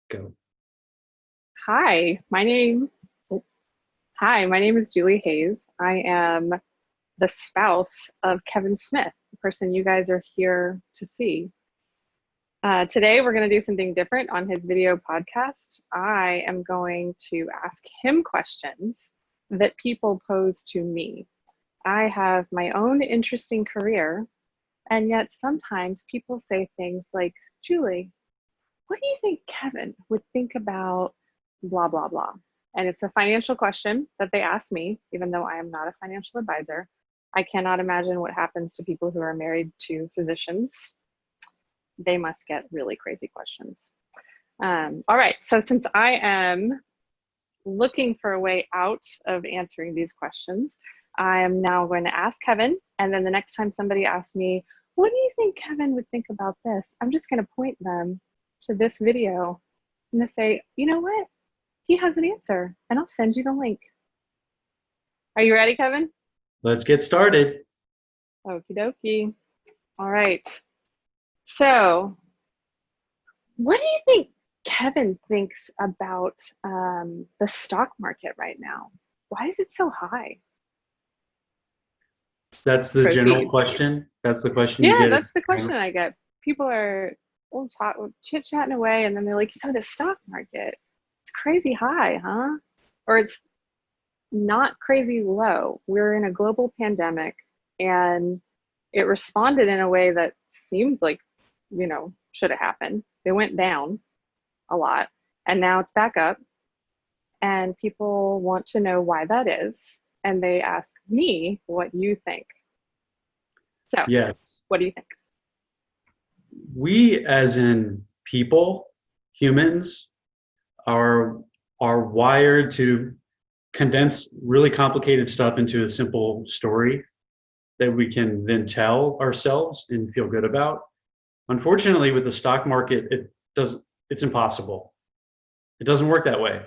Go. Hi, my name oh, Hi, my name is Julie Hayes. I am the spouse of Kevin Smith, the person you guys are here to see. Today, we're going to do something different on his video podcast. I am going to ask him questions that people pose to me. I have my own interesting career, and yet sometimes people say things like, Julie, what do you think Kevin would think about blah, blah, blah? And it's a financial question that they ask me, even though I am not a financial advisor. I cannot imagine what happens to people who are married to physicians. They must get really crazy questions. All right, so since I am looking for a way out of answering these questions, I am now going to ask Kevin, and then the next time somebody asks me, what do you think Kevin would think about this? I'm just going to point them to this video and to say, you know what? He has an answer, and I'll send you the link. Are you ready, Kevin? Let's get started. Okie dokie. All right. So, what do you think Kevin thinks about the stock market right now? Why is it so high? That's the general Proceed. question. That's the question you Yeah, get. that's the question I get. People are chit-chatting away, and then they're like, so the stock market, it's crazy high, huh? Or it's not crazy low. We're in a global pandemic, and it responded in a way that seems like, should have happened. They went down a lot, and now it's back up, and people want to know why that is, and they ask me what you think. So, Yes. what do you think? We as in people, humans, are are wired to condense really complicated stuff into a simple story that we can then tell ourselves and feel good about. Unfortunately, with the stock market, it's impossible. It doesn't work that way.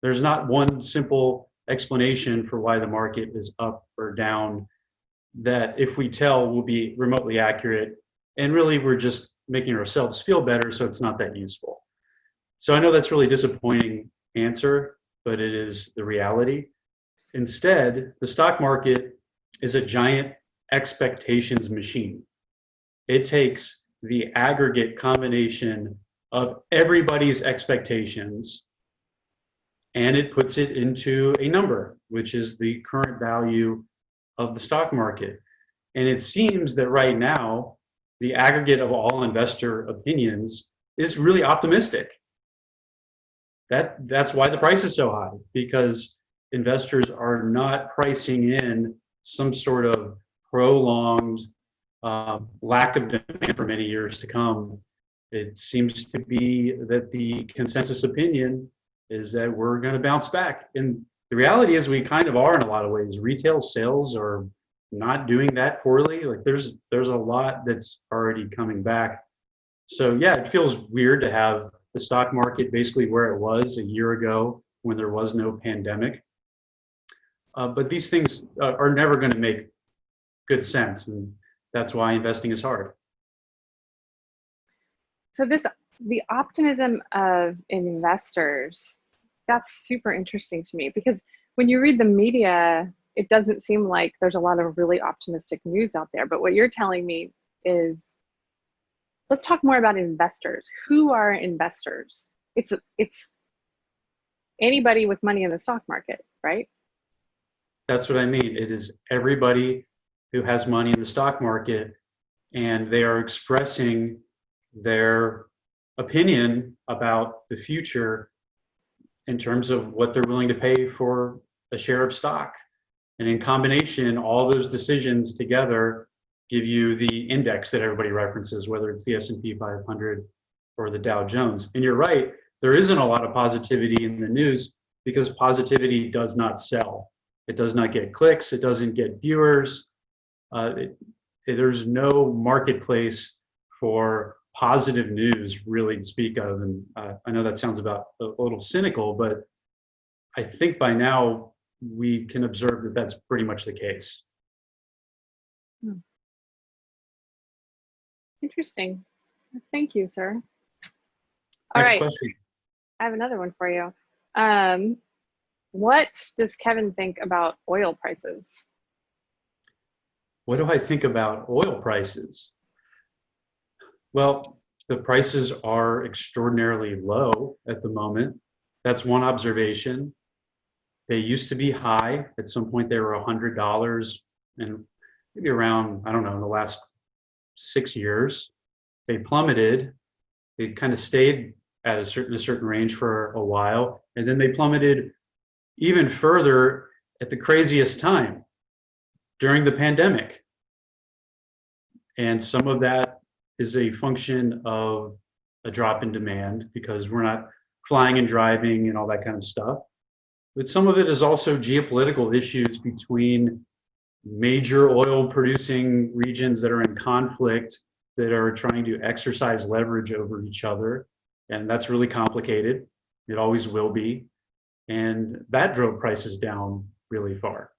There's not one simple explanation for why the market is up or down that if we tell will be remotely accurate. And really, we're just making ourselves feel better, so it's not that useful. So I know that's really disappointing answer, but it is the reality. Instead, the stock market is a giant expectations machine. It takes the aggregate combination of everybody's expectations and it puts it into a number, which is the current value of the stock market. And it seems that right now, the aggregate of all investor opinions is really optimistic. That's why the price is so high, because investors are not pricing in some sort of prolonged lack of demand for many years to come. It seems to be that the consensus opinion is that we're going to bounce back. And the reality is we kind of are in a lot of ways. Retail sales are not doing that poorly. Like there's a lot that's already coming back. So yeah, it feels weird to have the stock market basically where it was a year ago when there was no pandemic. But these things are never going to make good sense, and that's why investing is hard. So the optimism of investors, that's super interesting to me because when you read the media, it doesn't seem like there's a lot of really optimistic news out there. But what you're telling me is, let's talk more about investors. Who are investors? It's anybody with money in the stock market, right? That's what I mean. It is everybody who has money in the stock market, and they are expressing their opinion about the future in terms of what they're willing to pay for a share of stock. And in combination, all those decisions together give you the index that everybody references, whether it's the S&P 500 or the Dow Jones. And you're right, there isn't a lot of positivity in the news because positivity does not sell. It does not get clicks. It doesn't get viewers. There's no marketplace for positive news really to speak of. And I know that sounds about a little cynical, but I think by now we can observe that that's pretty much the case. Interesting. Thank you, sir. All Next right. question. I have another one for you. Um, what does Kevin think about oil prices? What do I think about oil prices? Well, the prices are extraordinarily low at the moment. That's one observation. They used to be high. At some point, they were $100, and maybe around, I don't know, in the last 6 years, they plummeted. They kind of stayed at a certain range for a while, and then they plummeted even further at the craziest time during the pandemic. And some of that is a function of a drop in demand because we're not flying and driving and all that kind of stuff. But some of it is also geopolitical issues between major oil producing regions that are in conflict, that are trying to exercise leverage over each other. And that's really complicated. It always will be. And that drove prices down really far.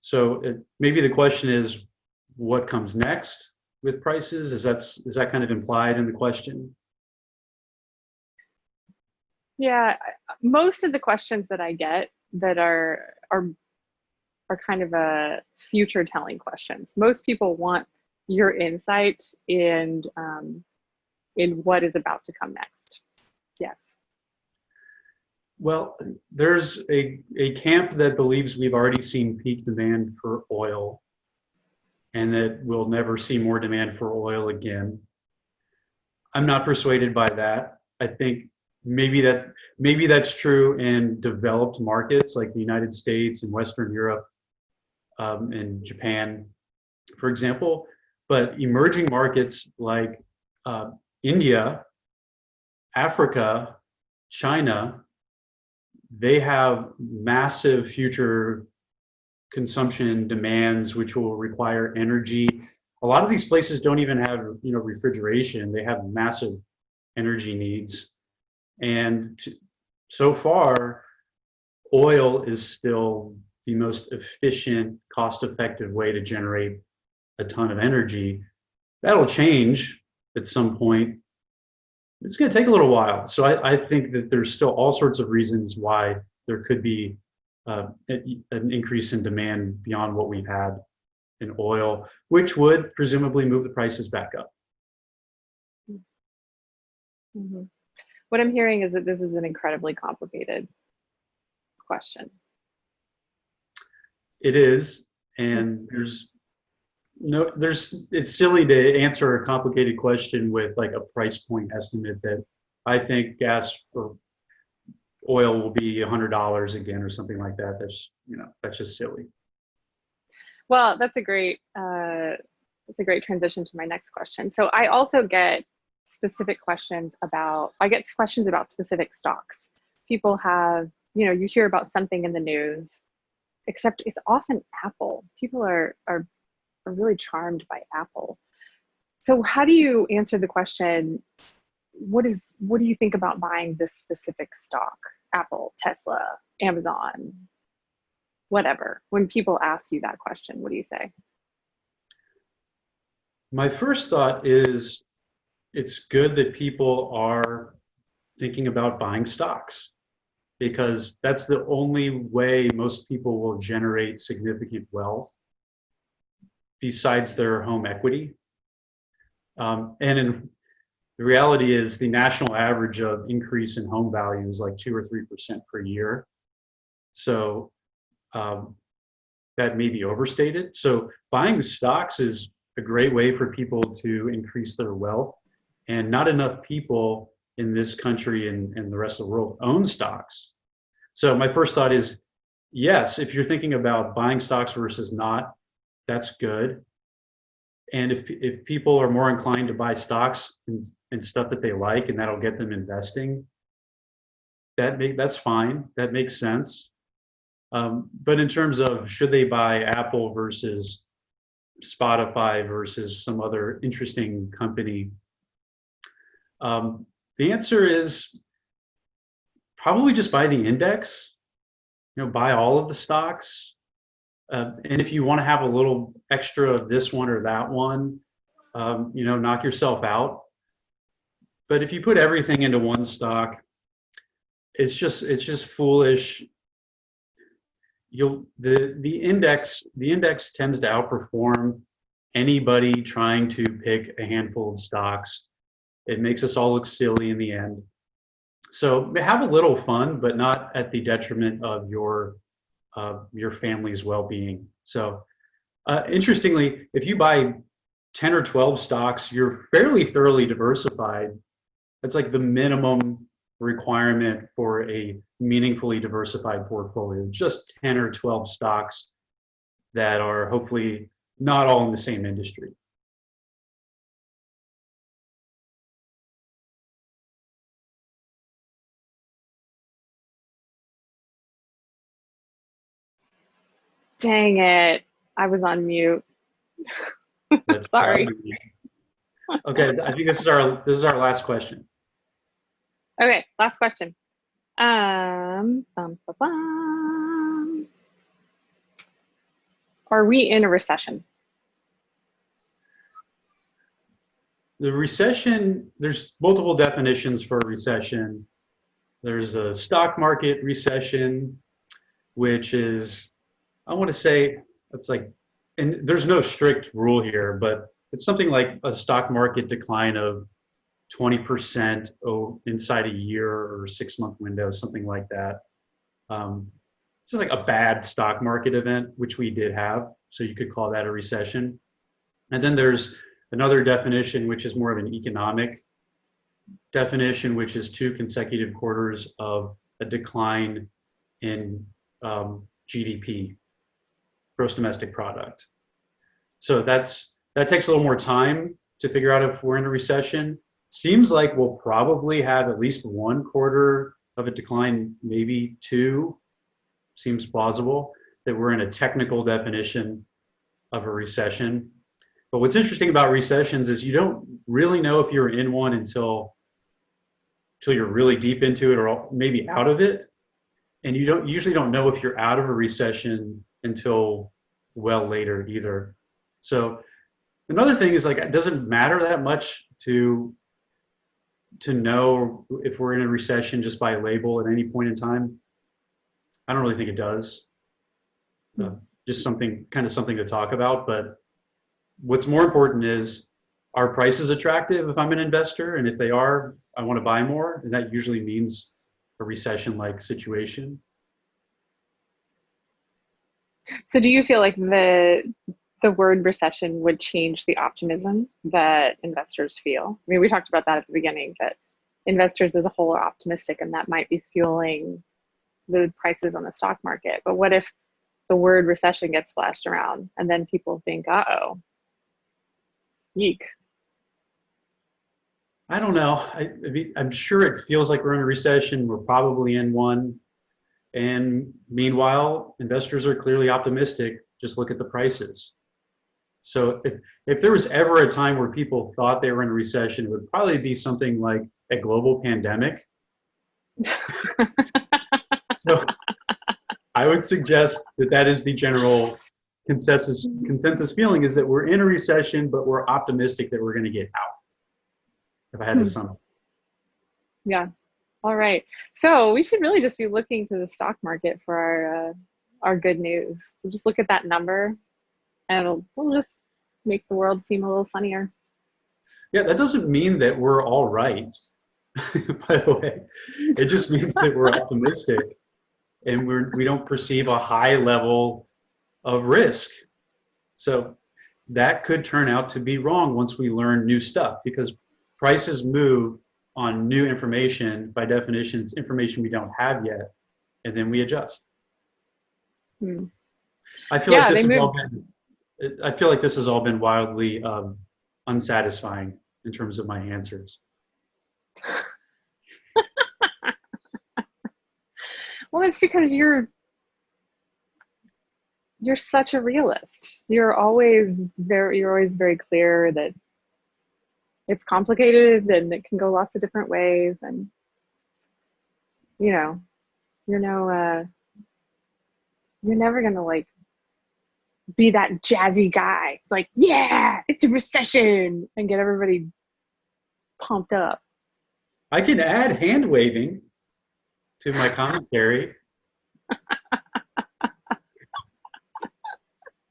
So maybe the question is, what comes next with prices? Is that kind of implied in the question? Yeah, most of the questions that I get that are kind of a future telling questions. Most people want your insight in what is about to come next. Yes. Well, there's a camp that believes we've already seen peak demand for oil and that we'll never see more demand for oil again. I'm not persuaded by that. I think maybe that's true in developed markets like the United States and Western Europe, and Japan, for example. But emerging markets like India, Africa, China, they have massive future consumption demands, which will require energy. A lot of these places don't even have, refrigeration. They have massive energy needs. And so far, oil is still the most efficient, cost-effective way to generate a ton of energy. That'll change at some point. It's going to take a little while. So I think that there's still all sorts of reasons why there could be an increase in demand beyond what we've had in oil, which would presumably move the prices back up. Mm-hmm. What I'm hearing is that this is an incredibly complicated question. It is, and it's silly to answer a complicated question with like a price point estimate that I think gas or oil will be $100 again or something like that. That's just silly. Well, that's a great transition to my next question. So I also get questions about specific stocks. People have, you hear about something in the news, except it's often Apple. People are really charmed by Apple. So how do you answer the question, what do you think about buying this specific stock? Apple, Tesla, Amazon, whatever. When people ask you that question, what do you say? My first thought is it's good that people are thinking about buying stocks because that's the only way most people will generate significant wealth besides their home equity. The reality is the national average of increase in home value is like 2 or 3% per year. So that may be overstated. So buying stocks is a great way for people to increase their wealth. And not enough people in this country and the rest of the world own stocks. So my first thought is, yes, if you're thinking about buying stocks versus not, that's good. And if people are more inclined to buy stocks and stuff that they like, and that'll get them investing, that's fine. That makes sense. But in terms of should they buy Apple versus Spotify versus some other interesting company, the answer is probably just buy the index. Buy all of the stocks. And if you want to have a little extra of this one or that one, knock yourself out. But if you put everything into one stock, it's just foolish. The index tends to outperform anybody trying to pick a handful of stocks. It makes us all look silly in the end. So have a little fun, but not at the detriment of your family's well-being. So interestingly, if you buy 10 or 12 stocks, you're fairly thoroughly diversified. That's like the minimum requirement for a meaningfully diversified portfolio. Just 10 or 12 stocks that are hopefully not all in the same industry. Dang it. I was on mute. That's Sorry. Okay, I think this is our last question. Okay, last question. Bum, ba, bum. Are we in a recession? The recession, there's multiple definitions for a recession. There's a stock market recession, which is, I want to say, it's like, and there's no strict rule here, but it's something like a stock market decline of 20% inside a year or 6-month window, something like that. Just like a bad stock market event, which we did have. So you could call that a recession. And then there's another definition, which is more of an economic definition, which is 2 consecutive quarters of a decline in GDP, gross domestic product. So that takes a little more time to figure out if we're in a recession. Seems like we'll probably have at least 1 quarter of a decline, maybe 2. Seems plausible that we're in a technical definition of a recession. But what's interesting about recessions is you don't really know if you're in one until you're really deep into it or maybe out of it. And you usually don't know if you're out of a recession until well later either. So another thing is, like, it doesn't matter that much to know if we're in a recession just by label at any point in time. I don't really think it does. Just something to talk about. But what's more important is, are prices attractive if I'm an investor? And if they are, I want to buy more. And that usually means a recession-like situation. So do you feel like the word recession would change the optimism that investors feel? I mean, we talked about that at the beginning, that investors as a whole are optimistic, and that might be fueling the prices on the stock market. But what if the word recession gets flashed around and then people think, uh-oh, yeek? I don't know. I mean, I'm sure it feels like we're in a recession. We're probably in one. And meanwhile, investors are clearly optimistic. Just look at the prices. So if there was ever a time where people thought they were in a recession, it would probably be something like a global pandemic. So I would suggest that is the general consensus feeling, is that we're in a recession, but we're optimistic that we're going to get out. If I had to sum up. Yeah. All right. So we should really just be looking to the stock market for our good news. We'll just look at that number, and we'll just make the world seem a little sunnier. Yeah, that doesn't mean that we're all right, by the way. It just means that we're optimistic and we don't perceive a high level of risk. So that could turn out to be wrong once we learn new stuff, because prices move on new information. By definition, it's information we don't have yet, and then we adjust. I feel like this has all been wildly unsatisfying in terms of my answers. Well, it's because you're such a realist. You're always very clear that it's complicated and it can go lots of different ways, and you're never gonna like be that jazzy guy. It's like, yeah, it's a recession, and get everybody pumped up. I can add hand waving. to my commentary.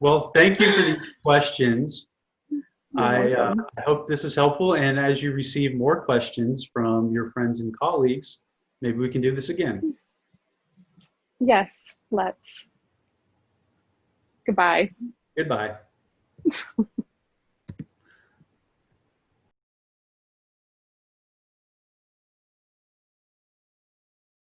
Well, thank you for the questions. Welcome. I hope this is helpful, and as you receive more questions from your friends and colleagues, maybe we can do this again. Yes, let's. Goodbye. Goodbye.